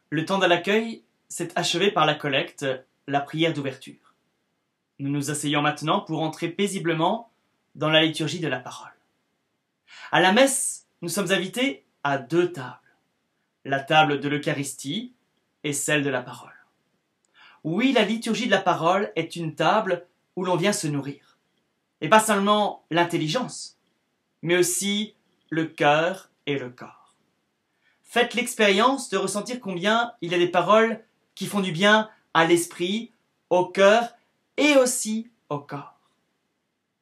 Le temps de l'accueil s'est achevé par la collecte, la prière d'ouverture. Nous nous asseyons maintenant pour entrer paisiblement dans la liturgie de la parole. À la messe, nous sommes invités à deux tables, la table de l'Eucharistie et celle de la parole. Oui, la liturgie de la parole est une table où l'on vient se nourrir. Et pas seulement l'intelligence, mais aussi le cœur et le corps. Faites l'expérience de ressentir combien il y a des paroles qui font du bien à l'esprit, au cœur et aussi au corps.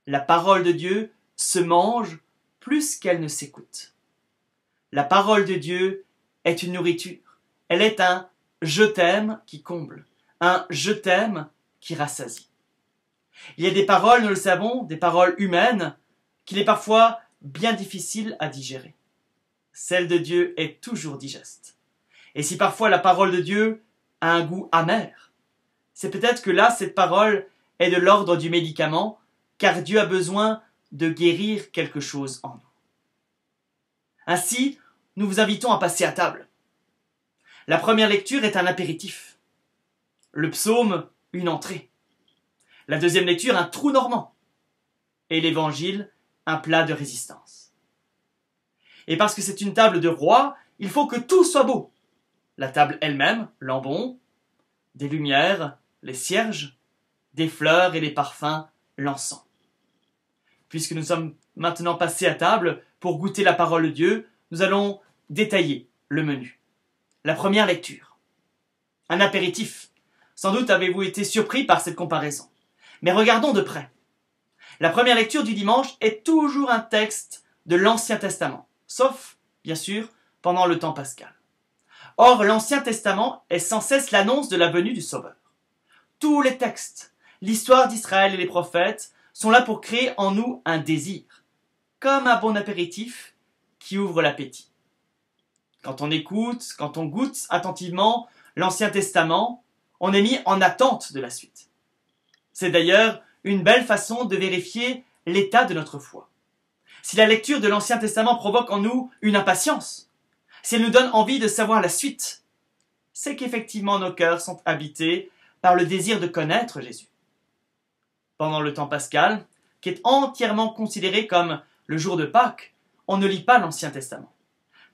La parole de Dieu se mange plus qu'elle ne s'écoute. La parole de Dieu est une nourriture. Elle est un « je t'aime » qui comble, un « je t'aime » qui rassasie. Il y a des paroles, nous le savons, des paroles humaines, qu'il est parfois bien difficile à digérer. Celle de Dieu est toujours digeste. Et si parfois la parole de Dieu a un goût amer, c'est peut-être que là, cette parole est de l'ordre du médicament, car Dieu a besoin de guérir quelque chose en nous. Ainsi, nous vous invitons à passer à table. La première lecture est un apéritif. Le psaume, une entrée. La deuxième lecture, un trou normand. Et l'évangile, un plat de résistance. Et parce que c'est une table de roi, il faut que tout soit beau. La table elle-même, l'ambon, des lumières, les cierges, des fleurs et des parfums, l'encens. Puisque nous sommes maintenant passés à table pour goûter la parole de Dieu, nous allons détailler le menu. La première lecture. Un apéritif. Sans doute avez-vous été surpris par cette comparaison. Mais regardons de près. La première lecture du dimanche est toujours un texte de l'Ancien Testament, sauf, bien sûr, pendant le temps pascal. Or, l'Ancien Testament est sans cesse l'annonce de la venue du Sauveur. Tous les textes, l'histoire d'Israël et les prophètes, sont là pour créer en nous un désir, comme un bon apéritif qui ouvre l'appétit. Quand on écoute, quand on goûte attentivement l'Ancien Testament, on est mis en attente de la suite. C'est d'ailleurs une belle façon de vérifier l'état de notre foi. Si la lecture de l'Ancien Testament provoque en nous une impatience, si elle nous donne envie de savoir la suite, c'est qu'effectivement nos cœurs sont habités par le désir de connaître Jésus. Pendant le temps pascal, qui est entièrement considéré comme le jour de Pâques, on ne lit pas l'Ancien Testament.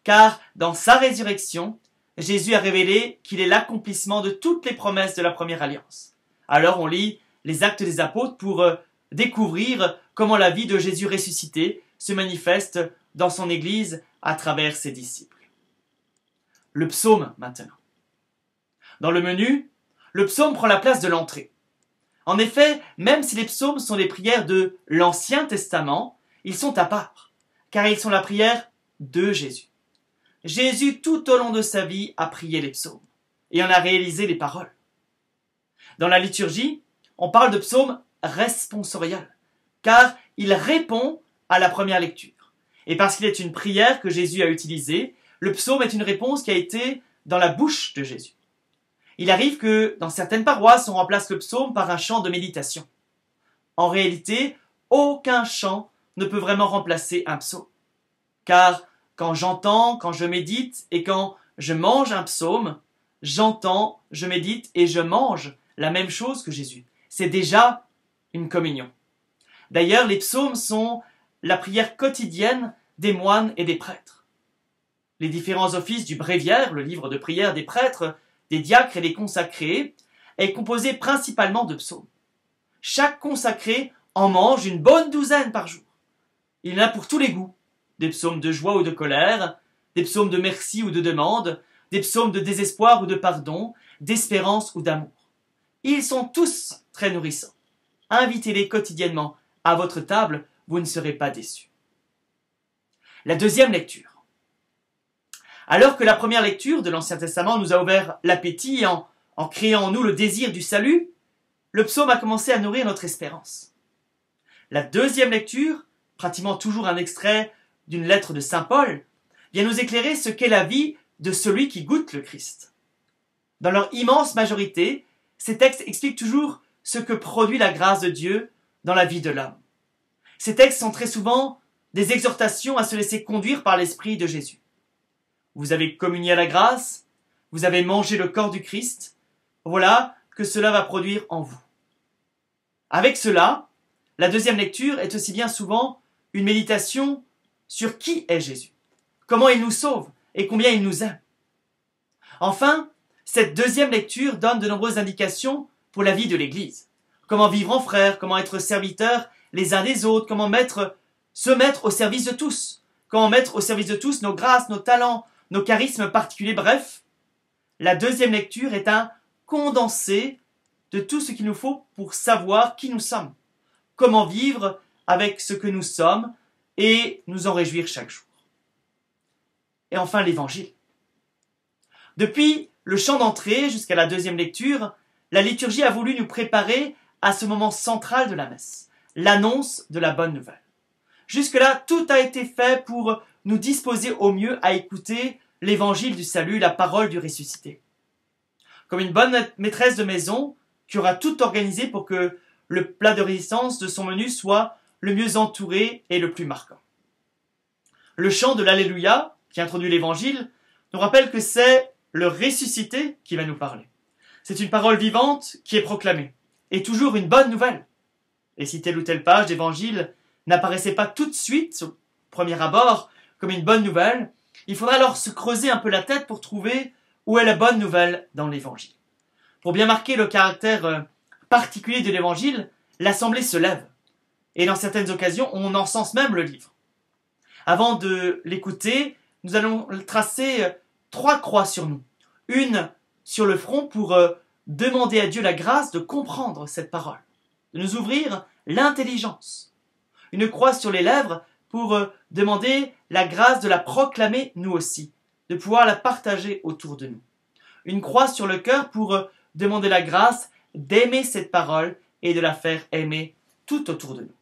Car dans sa résurrection, Jésus a révélé qu'il est l'accomplissement de toutes les promesses de la première alliance. Alors on lit les Actes des Apôtres pour découvrir comment la vie de Jésus ressuscité se manifeste dans son Église à travers ses disciples. Le psaume maintenant. Dans le menu, le psaume prend la place de l'entrée. En effet, même si les psaumes sont les prières de l'Ancien Testament, ils sont à part, car ils sont la prière de Jésus. Jésus, tout au long de sa vie, a prié les psaumes et en a réalisé les paroles. Dans la liturgie, on parle de psaume responsorial, car il répond à la première lecture. Et parce qu'il est une prière que Jésus a utilisée, le psaume est une réponse qui a été dans la bouche de Jésus. Il arrive que, dans certaines paroisses, on remplace le psaume par un chant de méditation. En réalité, aucun chant ne peut vraiment remplacer un psaume. Car quand j'entends, quand je médite et quand je mange un psaume, j'entends, je médite et je mange la même chose que Jésus. C'est déjà une communion. D'ailleurs, les psaumes sont la prière quotidienne des moines et des prêtres. Les différents offices du bréviaire, le livre de prière des prêtres, des diacres et des consacrés, est composé principalement de psaumes. Chaque consacré en mange une bonne douzaine par jour. Il y en a pour tous les goûts. Des psaumes de joie ou de colère, des psaumes de merci ou de demande, des psaumes de désespoir ou de pardon, d'espérance ou d'amour. Ils sont tous très nourrissants. Invitez-les quotidiennement à votre table, vous ne serez pas déçus. La deuxième lecture. Alors que la première lecture de l'Ancien Testament nous a ouvert l'appétit en créant en nous le désir du salut, le psaume a commencé à nourrir notre espérance. La deuxième lecture, pratiquement toujours un extrait d'une lettre de saint Paul, vient nous éclairer ce qu'est la vie de celui qui goûte le Christ. Dans leur immense majorité, ces textes expliquent toujours ce que produit la grâce de Dieu dans la vie de l'homme. Ces textes sont très souvent des exhortations à se laisser conduire par l'Esprit de Jésus. Vous avez communié à la grâce, vous avez mangé le corps du Christ, voilà que cela va produire en vous. Avec cela, la deuxième lecture est aussi bien souvent une méditation sur qui est Jésus, comment il nous sauve et combien il nous aime. Enfin, cette deuxième lecture donne de nombreuses indications pour la vie de l'Église. Comment vivre en frères, comment être serviteurs les uns des autres, comment se mettre au service de tous, comment mettre au service de tous nos grâces, nos talents, nos charismes particuliers. Bref, la deuxième lecture est un condensé de tout ce qu'il nous faut pour savoir qui nous sommes, comment vivre avec ce que nous sommes et nous en réjouir chaque jour. Et enfin, l'Évangile. Depuis le chant d'entrée jusqu'à la deuxième lecture, la liturgie a voulu nous préparer à ce moment central de la messe, l'annonce de la bonne nouvelle. Jusque-là, tout a été fait pour nous disposer au mieux à écouter l'évangile du salut, la parole du ressuscité. Comme une bonne maîtresse de maison qui aura tout organisé pour que le plat de résistance de son menu soit le mieux entouré et le plus marquant. Le chant de l'Alléluia, qui introduit l'évangile, nous rappelle que c'est le ressuscité qui va nous parler. C'est une parole vivante qui est proclamée, et toujours une bonne nouvelle. Et si telle ou telle page d'évangile n'apparaissait pas tout de suite, au premier abord, comme une bonne nouvelle, il faudra alors se creuser un peu la tête pour trouver où est la bonne nouvelle dans l'évangile. Pour bien marquer le caractère particulier de l'évangile, l'assemblée se lève. Et dans certaines occasions, on encense même le livre. Avant de l'écouter, nous allons tracer 3 croix sur nous. Une sur le front pour demander à Dieu la grâce de comprendre cette parole, de nous ouvrir l'intelligence. Une croix sur les lèvres pour demander la grâce de la proclamer nous aussi, de pouvoir la partager autour de nous. Une croix sur le cœur pour demander la grâce d'aimer cette parole et de la faire aimer tout autour de nous.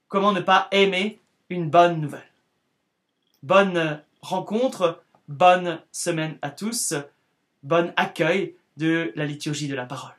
Comment ne pas aimer une bonne nouvelle? Bonne rencontre, bonne semaine à tous, bon accueil de la liturgie de la parole.